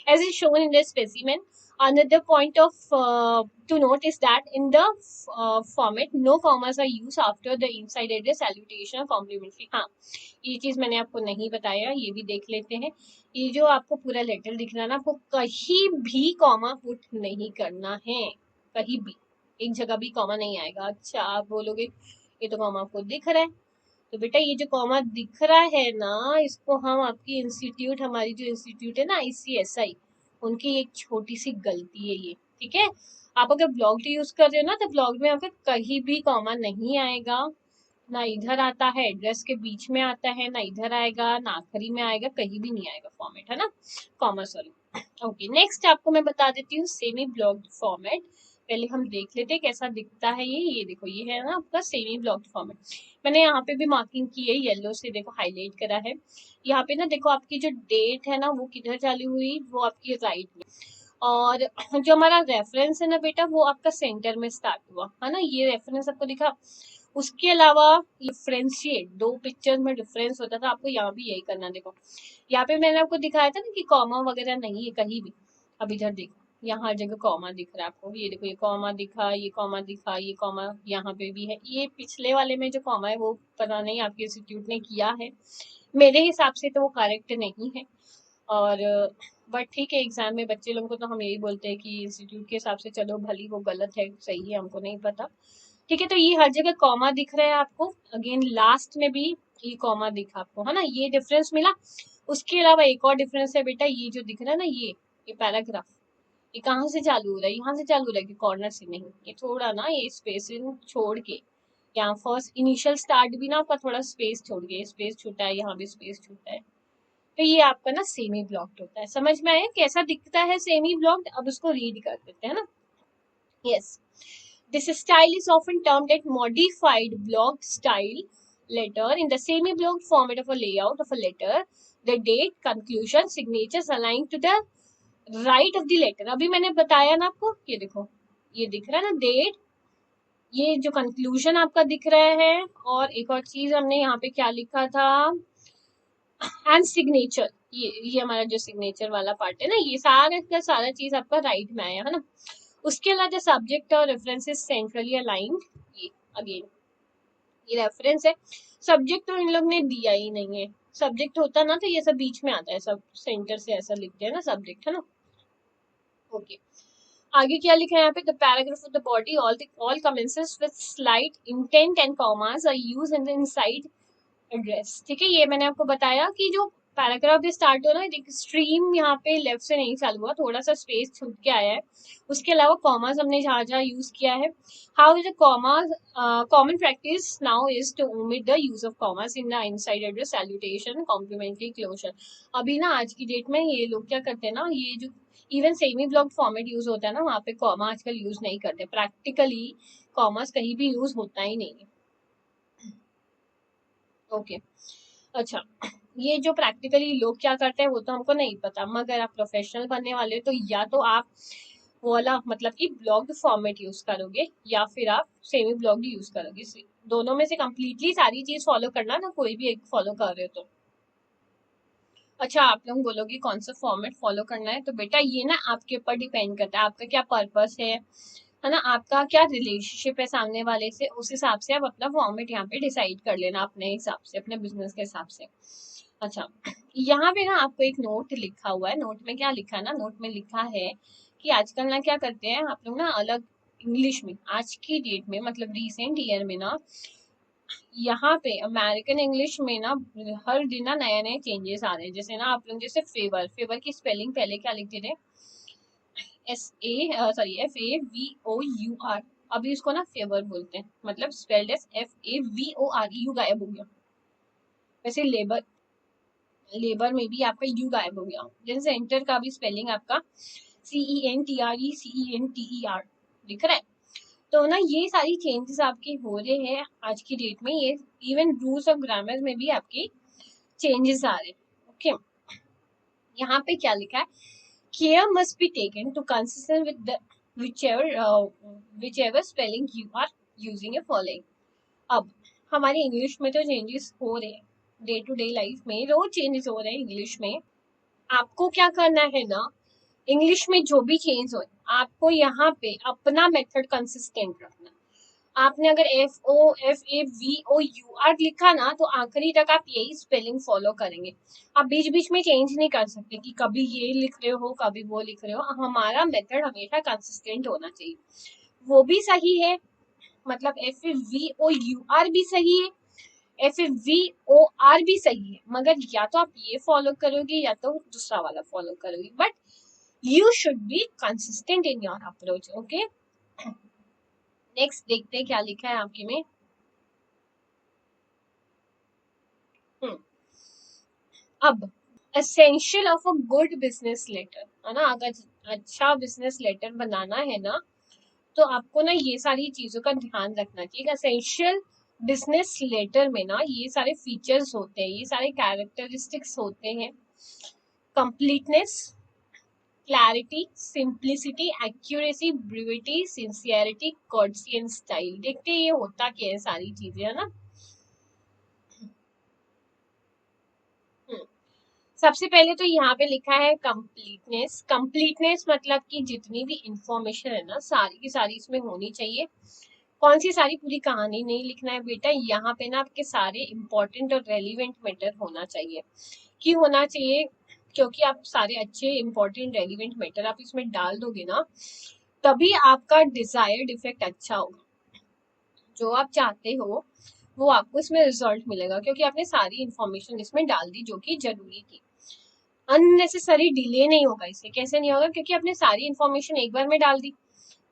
as is shown in the specimen. Another point of to note is that in the format, no commas are used after the inside address, salutation, or complimentary. हाँ, ये चीज मैंने आपको नहीं बताया, ये भी देख लेते हैं। ये जो आपको पूरा लेटर दिख रहा है ना, आपको कहीं भी कॉमा पुट नहीं करना है, कहीं भी एक जगह भी कॉमा नहीं आएगा। अच्छा, आप बोलोगे ये तो कॉमा आपको दिख रहा है, तो बेटा ये जो कॉमा दिख रहा है ना, इसको हम आपकी इंस्टीट्यूट, हमारी जो इंस्टीट्यूट है ना ICSI, उनकी एक छोटी सी गलती है ये, ठीक है। आप अगर ब्लॉग यूज कर रहे हो ना, तो ब्लॉग में आपका कहीं भी कॉमा नहीं आएगा, ना इधर आता है, एड्रेस के बीच में आता है, ना इधर आएगा, ना आखिरी में आएगा, कहीं भी नहीं आएगा फॉर्मेट, है ना, कॉमा, सॉरी। ओके, नेक्स्ट आपको मैं बता देती हूँ सेमी ब्लॉक्ड फॉर्मेट। पहले हम देख लेते हैं कैसा दिखता है ये देखो, ये है ना आपका सेमी ब्लॉक्ड फॉर्मेट। मैंने यहाँ पे भी मार्किंग की है, येलो से देखो हाईलाइट करा है। यहाँ पे ना देखो, आपकी जो डेट है ना, वो किधर चालू हुई, वो आपकी राइट में, और जो हमारा रेफरेंस है ना बेटा, वो आपका सेंटर में स्टार्ट हुआ, है ना। ये रेफरेंस आपको दिखा। उसके अलावा डिफ्रेंशिएट, दो पिक्चर में डिफरेंस होता था, आपको यहाँ भी यही करना। देखो, यहाँ पे मैंने आपको दिखाया था ना कि कॉमा वगैरह नहीं है कहीं भी। अब इधर देखो, यहाँ हर जगह कॉमा दिख रहा है आपको। ये देखो, ये कॉमा दिखा, ये कॉमा दिखा, ये कॉमा यहाँ पे भी है। ये पिछले वाले में जो कॉमा है, वो पता नहीं आपके इंस्टीट्यूट ने किया है, मेरे हिसाब से तो वो करेक्ट नहीं है। और बट ठीक है, एग्जाम में बच्चे लोगों को तो हम यही बोलते हैं कि इंस्टीट्यूट के हिसाब से चलो, भली वो गलत है सही है हमको नहीं पता, ठीक है। तो ये हर जगह कॉमा दिख रहा है आपको, अगेन लास्ट में भी ये कॉमा दिखा आपको, है ना, ये डिफरेंस मिला। उसके अलावा एक और डिफरेंस है बेटा, ये जो दिख रहा है ना, ये पैराग्राफ, ये कहाँ से चालू हो रहा है, यहाँ से चालू हो रहा है कि कॉर्नर से नहीं, ये थोड़ा ना ये स्पेसिंग छोड़ के, यहाँ फर्स्ट इनिशियल स्टार्ट भी ना आपका थोड़ा स्पेस छोड़ के, स्पेस छूटा है, यहाँ भी स्पेस छूटा है, तो ये आपका ना सेमी ब्लॉक्ड होता है। समझ में आया कैसा दिखता है सेमी ब्लॉक्ड? अब उसको रीड कर देते हैं ना। Yes, this style is often termed as modified blocked style letter. In the semi-blocked format of a layout of a letter, the date, conclusion, signatures aligned to the right of the letter. अभी मैंने बताया ना आपको, ये देखो, ये दिख रहा है ना डेट, ये जो कंक्लूजन आपका दिख रहा है, और एक और चीज हमने यहाँ पे क्या लिखा था, एंड सिग्नेचर, ये हमारा जो सिग्नेचर वाला पार्ट है ना, ये सारा का सारा चीज आपका राइट में आया, है ना। उसके अलावा सब्जेक्ट और रेफरेंसेस सेंट्रली अलाइंड, ये अगेन ये रेफरेंस है। सब्जेक्ट तो इन लोग ने दिया ही नहीं है, सब्जेक्ट होता ना तो ये सब बीच में आता है, सब सेंटर से ऐसा लिखते हैं ना सब्जेक्ट, है ना। ओके, आगे क्या लिखा है यहाँ पे, the paragraph of the body all commences with slight intent and commas are used in the inside address, ठीक है। ये मैंने आपको बताया कि जो पैराग्राफ भी स्टार्ट हो ना, स्ट्रीम यहाँ पे लेफ्ट से नहीं चालू हुआ, थोड़ा सा स्पेस छूट के आया है। उसके अलावा कॉमास हमने जहाँ जहाँ यूज किया है, how is commas, common practice now is to omit the use of commas in the inside address, salutation, complimentary closure. अभी ना आज की डेट में ये लोग क्या करते हैं ना, ये जो even semi block format use होता है ना, वहाँ पे कॉमा आजकल यूज नहीं करते, प्रैक्टिकली कॉमास कहीं भी यूज होता ही नहीं है। ओके, अच्छा, ये जो प्रैक्टिकली लोग क्या करते हैं वो तो हमको नहीं पता, मगर आप प्रोफेशनल बनने वाले हो तो या तो आप वो वाला मतलब कि ब्लॉग्ड फॉर्मेट यूज करोगे, या फिर आप सेमी ब्लॉग्ड यूज करोगे। दोनों में से कंप्लीटली सारी चीज फॉलो करना ना, कोई भी एक फॉलो कर रहे हो तो। अच्छा, आप लोग बोलोगे कौन सा फॉर्मेट फॉलो करना है, तो बेटा ये ना आपके ऊपर डिपेंड करता है, आपका क्या पर्पस है ना, आपका क्या रिलेशनशिप है सामने वाले से, उस हिसाब से आप अपना फॉर्मेट यहाँ पे डिसाइड कर लेना, अपने हिसाब से, अपने बिजनेस के हिसाब से। अच्छा, यहाँ पे ना आपको एक नोट लिखा हुआ है, नोट में क्या लिखा है ना, नोट में लिखा है कि आजकल ना क्या करते हैं आप लोग ना, अलग इंग्लिश में आज की डेट में, मतलब रिसेंट ईयर में ना, यहाँ पे अमेरिकन इंग्लिश में ना हर दिन ना नए नए चेंजेस आ रहे हैं। जैसे ना आप लोग जैसे फेवर, फेवर की स्पेलिंग पहले क्या लिखते थे, FAVOUR, अभी इसको ना फेवर बोलते हैं, मतलब स्पेल्ड एस FAVORE, यू गायब हो गया। वैसे लेबर, लेबर में भी आपका यू गायब हो गया। जैसे सेंटर का भी स्पेलिंग आपका CENTRE दिख रहा है। तो ना ये सारी चेंजेस आपके हो रहे हैं आज की डेट में। ये इवन रूल्स ऑफ ग्रामर में भी आपकी चेंजेस आ रहे हैं। ओके, यहाँ पे क्या लिखा है, care must be taken to consistent with the whichever spelling you are using a following। अब हमारी इंग्लिश में तो चेंजेस हो रहे हैं, डे टू डे लाइफ में रोज चेंजेस हो रहे हैं इंग्लिश में। आपको क्या करना है ना, इंग्लिश में जो भी चेंज हो, आपको यहाँ पे अपना मेथड कंसिस्टेंट रखना। आपने अगर FOFAVOUR लिखा ना, तो आखिरी तक आप यही स्पेलिंग फॉलो करेंगे। आप बीच बीच में चेंज नहीं कर सकते कि कभी ये लिख रहे हो कभी वो लिख रहे हो। हमारा मेथड हमेशा कंसिस्टेंट होना चाहिए। वो भी सही है, मतलब FAVOUR भी सही है, FAVOR भी सही है, मगर या तो आप ये फॉलो करोगे या तो दूसरा वाला फॉलो करोगे, but you should be consistent in your approach. Okay, next देखते हैं क्या लिखा है आपके में। अब essential of a good business letter है ना, अगर अच्छा बिजनेस लेटर बनाना है ना, तो आपको ना ये सारी चीजों का ध्यान रखना चाहिए। एसेंशियल बिजनेस लेटर में ना ये सारे फीचर्स होते हैं, ये सारे कैरेक्टरिस्टिक्स होते हैं। Completeness, clarity, simplicity, accuracy, brevity, sincerity, courtesy and style. देखते हैं ये होता क्या है सारी चीजें, है ना। सबसे पहले तो यहाँ पे लिखा है कंप्लीटनेस। कंप्लीटनेस मतलब कि जितनी भी इंफॉर्मेशन है ना, सारी की सारी इसमें होनी चाहिए। कौन सी सारी, पूरी कहानी नहीं लिखना है बेटा, यहाँ पे ना आपके सारे इंपॉर्टेंट और रेलिवेंट मैटर होना चाहिए। क्यों होना चाहिए, क्योंकि आप सारे अच्छे इंपॉर्टेंट रेलिवेंट मैटर आप इसमें डाल दोगे ना, तभी आपका डिजायर्ड इफेक्ट अच्छा होगा। जो आप चाहते हो वो आपको इसमें रिजल्ट मिलेगा, क्योंकि आपने सारी इंफॉर्मेशन इसमें डाल दी जो कि जरूरी थी। अननेसेसरी डिले नहीं होगा इससे। कैसे नहीं होगा, क्योंकि आपने सारी इंफॉर्मेशन एक बार में डाल दी,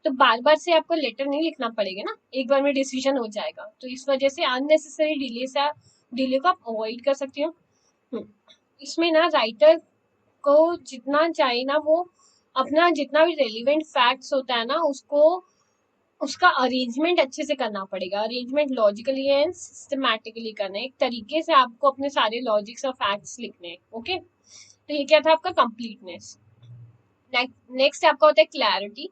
तो बार बार से आपको लेटर नहीं लिखना पड़ेगा ना, एक बार में डिसीजन हो जाएगा। तो इस वजह से अननेसेसरी डिले को आप अवॉइड कर सकते हो। इसमें ना राइटर को जितना चाहे ना, वो अपना जितना भी रेलिवेंट फैक्ट्स होता है ना, उसको उसका अरेंजमेंट अच्छे से करना पड़ेगा। अरेंजमेंट लॉजिकली एंड सिस्टमैटिकली करना है, एक तरीके से आपको अपने सारे लॉजिक्स और फैक्ट्स लिखने हैं। ओके, तो ये क्या था आपका कंप्लीटनेस। नेक्स्ट आपका होता है क्लैरिटी।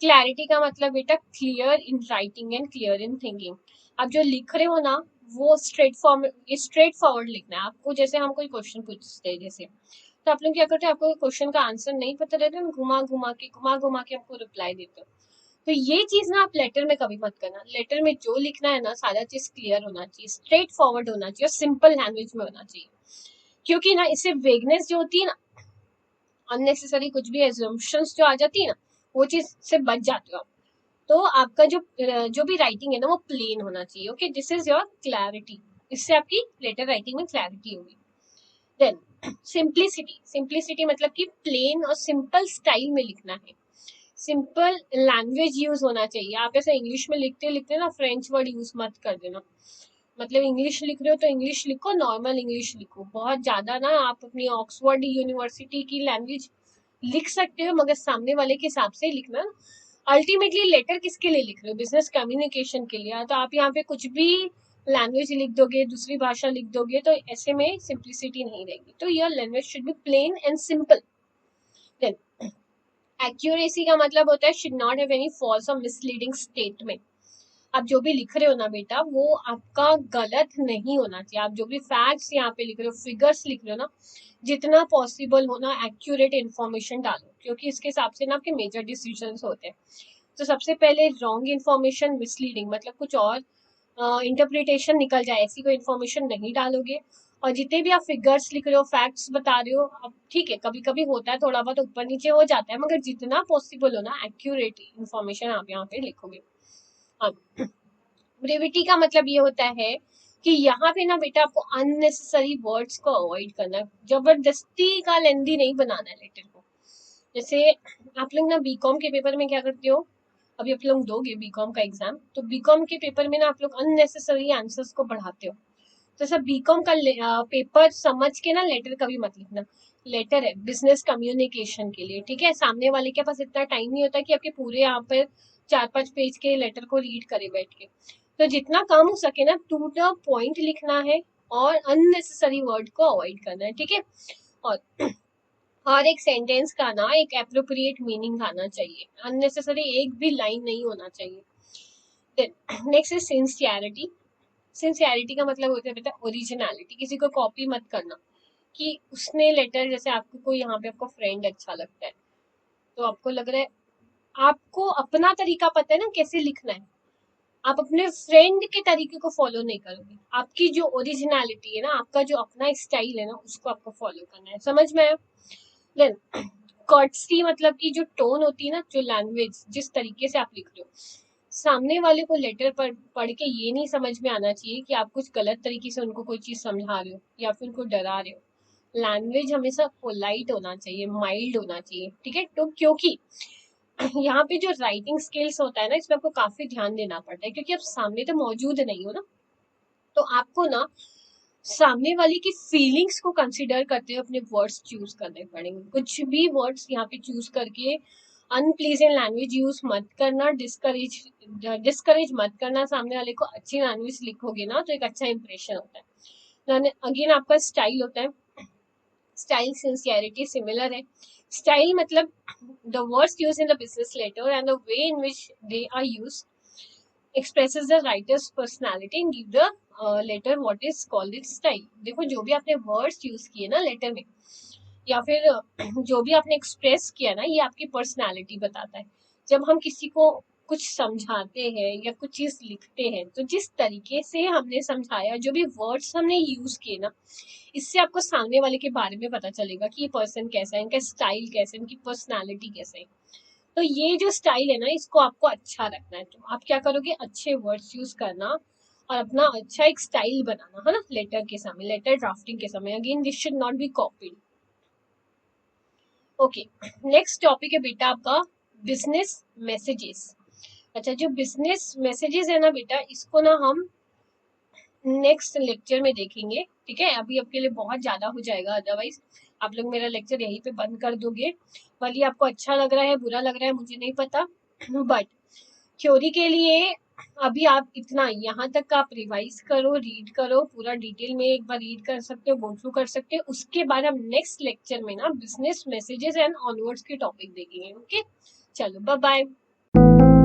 क्लैरिटी का मतलब बेटा clear in writing and clear in thinking. आप जो लिख रहे हो ना, वो स्ट्रेट फॉरवर्ड लिखना है आपको। जैसे हम कोई क्वेश्चन पूछते हैं जैसे, तो आप लोग क्या करते हैं, आपको क्वेश्चन का आंसर नहीं पता रहता है, घुमा घुमा के आपको रिप्लाई देते हो। तो ये चीज ना आप लेटर में कभी मत करना। लेटर में जो लिखना है ना, सारा चीज क्लियर होना चाहिए, स्ट्रेट फॉरवर्ड होना चाहिए और सिंपल लैंग्वेज में होना चाहिए। क्योंकि ना इससे वेगनेस जो होती है ना, अननेसेसरी कुछ भी एजम्पशंस जो आ जाती है ना, वो चीज से बच जाते हो आप। तो आपका जो भी राइटिंग है ना, वो प्लेन होना चाहिए। Okay, this is your clarity. इससे आपकी लेटर राइटिंग में क्लैरिटी होगी। Then simplicity. सिंप्लिसिटी मतलब कि प्लेन और सिंपल स्टाइल में लिखना है। सिंपल लैंग्वेज यूज होना चाहिए। आप ऐसे इंग्लिश में लिखते लिखते ना फ्रेंच वर्ड यूज मत कर देना। मतलब इंग्लिश लिख रहे हो तो इंग्लिश लिखो, नॉर्मल इंग्लिश लिखो। बहुत ज्यादा ना आप अपनी ऑक्सफोर्ड यूनिवर्सिटी की लैंग्वेज लिख सकते हो, मगर सामने वाले के हिसाब से लिखना। अल्टीमेटली लेटर किसके लिए लिख रहे हो, बिजनेस कम्युनिकेशन के लिए। तो आप यहाँ पे कुछ भी लैंग्वेज लिख दोगे, दूसरी भाषा लिख दोगे, तो ऐसे में सिंप्लिसिटी नहीं रहेगी। तो your language should be plain and simple. Then accuracy का मतलब होता है should not have any false और मिसलीडिंग स्टेटमेंट। आप जो भी लिख रहे हो ना बेटा, वो आपका गलत नहीं होना चाहिए। आप जो भी फैक्ट्स यहाँ पे लिख रहे हो, फिगर्स लिख रहे हो ना, जितना पॉसिबल हो ना एक्यूरेट इन्फॉर्मेशन डालो, क्योंकि इसके हिसाब से ना आपके मेजर डिसीजंस होते हैं। तो सबसे पहले रॉन्ग इन्फॉर्मेशन, मिसलीडिंग मतलब कुछ और इंटरप्रिटेशन निकल जाए, ऐसी कोई इन्फॉर्मेशन नहीं डालोगे। और जितने भी आप फिगर्स लिख रहे हो, फैक्ट्स बता रहे हो, अब ठीक है कभी कभी होता है थोड़ा बहुत ऊपर नीचे हो जाता है, मगर जितना पॉसिबल हो ना एक्यूरेट इन्फॉर्मेशन आप यहाँ पे लिखोगे। अब ब्रेविटी का मतलब ये होता है कि यहाँ पे ना बेटा आपको अननेसेसरी वर्ड्स को अवॉइड करना है, जबरदस्ती का लेंदी नहीं बनाना है लेटर को। जैसे आप लोग ना बीकॉम के पेपर में क्या करते हो, अभी आप लोग दोगे बीकॉम का एग्जाम, तो बीकॉम के पेपर में ना आप लोग अननेसेसरी आंसर्स को बढ़ाते हो। तो सब बीकॉम का पेपर समझ के ना लेटर कभी मत लिखना। लेटर है बिजनेस कम्युनिकेशन के लिए, ठीक है। सामने वाले के पास इतना टाइम नहीं होता कि आपके पूरे यहाँ पर 4-5 पेज के लेटर को रीड करे बैठ के। तो जितना कम हो सके ना टू द पॉइंट लिखना है और अननेसेसरी वर्ड को अवॉइड करना है, ठीक है। और हर एक सेंटेंस का ना एक एप्रोप्रिएट मीनिंग आना चाहिए, अननेसेसरी एक भी लाइन नहीं होना चाहिए। Next is sincerity. सिंसियरिटी का मतलब होता है बेटा ओरिजिनलिटी, किसी को कॉपी मत करना कि उसने लेटर, जैसे आपको कोई यहाँ पे आपको फ्रेंड अच्छा लगता है तो आपको लग रहा है, आपको अपना तरीका पता है ना कैसे लिखना है, आप अपने फ्रेंड के तरीके को फॉलो नहीं करोगे। आपकी जो ओरिजिनलिटी है ना, आपका जो अपना स्टाइल है ना, उसको आपको फॉलो करना है, समझ में आया। देन कर्टसी मतलब कि जो टोन होती है ना, जो लैंग्वेज जिस तरीके से आप लिख रहे हो, सामने वाले को लेटर पढ़ के ये नहीं समझ में आना चाहिए कि आप कुछ गलत तरीके से उनको कोई चीज समझा रहे हो या फिर उनको डरा रहे हो। लैंग्वेज हमेशा पोलाइट होना चाहिए, माइल्ड होना चाहिए, ठीक है। तो क्योंकि यहाँ पे जो राइटिंग स्किल्स होता है ना, इसमें आपको काफी ध्यान देना पड़ता है, क्योंकि आप सामने तो मौजूद नहीं हो ना। तो आपको ना सामने वाले की फीलिंग्स को कंसिडर करते हुए अपने वर्ड्स चूज करने पड़ेंगे। कुछ भी वर्ड्स यहाँ पे चूज करके अनप्लीजेंट लैंग्वेज यूज मत करना, डिस्करेज मत करना। सामने वाले को अच्छी लैंग्वेज लिखोगे ना तो एक अच्छा इंप्रेशन होता है। अगेन आपका स्टाइल होता है, स्टाइल सिंसियरिटी सिमिलर है। स्टाइल मतलब the words used in the business letter and the way in which they are used expresses the writer's personality and give the letter what is called its style। देखो जो भी आपने words यूज किए ना लेटर में, या फिर जो भी आपने एक्सप्रेस किया ना, ये आपकी पर्सनालिटी बताता है। जब हम किसी को कुछ समझाते हैं या कुछ चीज लिखते हैं, तो जिस तरीके से हमने समझाया, जो भी वर्ड्स हमने यूज किए ना, इससे आपको सामने वाले के बारे में पता चलेगा कि ये पर्सन कैसा है, इनका स्टाइल कैसा है, इनकी पर्सनालिटी कैसे है। तो ये जो स्टाइल है ना, इसको आपको अच्छा रखना है। तो आप क्या करोगे, अच्छे वर्ड्स यूज करना और अपना अच्छा एक स्टाइल बनाना है ना लेटर के समय, लेटर ड्राफ्टिंग के समय। Again this should not be copied. Okay, next topic है बेटा आपका बिजनेस मैसेजेस। अच्छा, जो बिजनेस मैसेजेस है ना बेटा, इसको ना हम नेक्स्ट लेक्चर में देखेंगे, ठीक है। अभी आपके लिए बहुत ज्यादा हो जाएगा, अदरवाइज आप लोग मेरा लेक्चर यहीं पे बंद कर दोगे। भले आपको अच्छा लग रहा है बुरा लग रहा है मुझे नहीं पता, बट थ्योरी के लिए अभी आप इतना यहाँ तक का आप रिवाइज करो, रीड करो, पूरा डिटेल में एक बार रीड कर सकते हो, गो थ्रू कर सकते हो। उसके बाद हम नेक्स्ट लेक्चर में ना बिजनेस मैसेजेस एंड ऑनवर्ड्स के टॉपिक देखेंगे। ओके, चलो बाय बाय।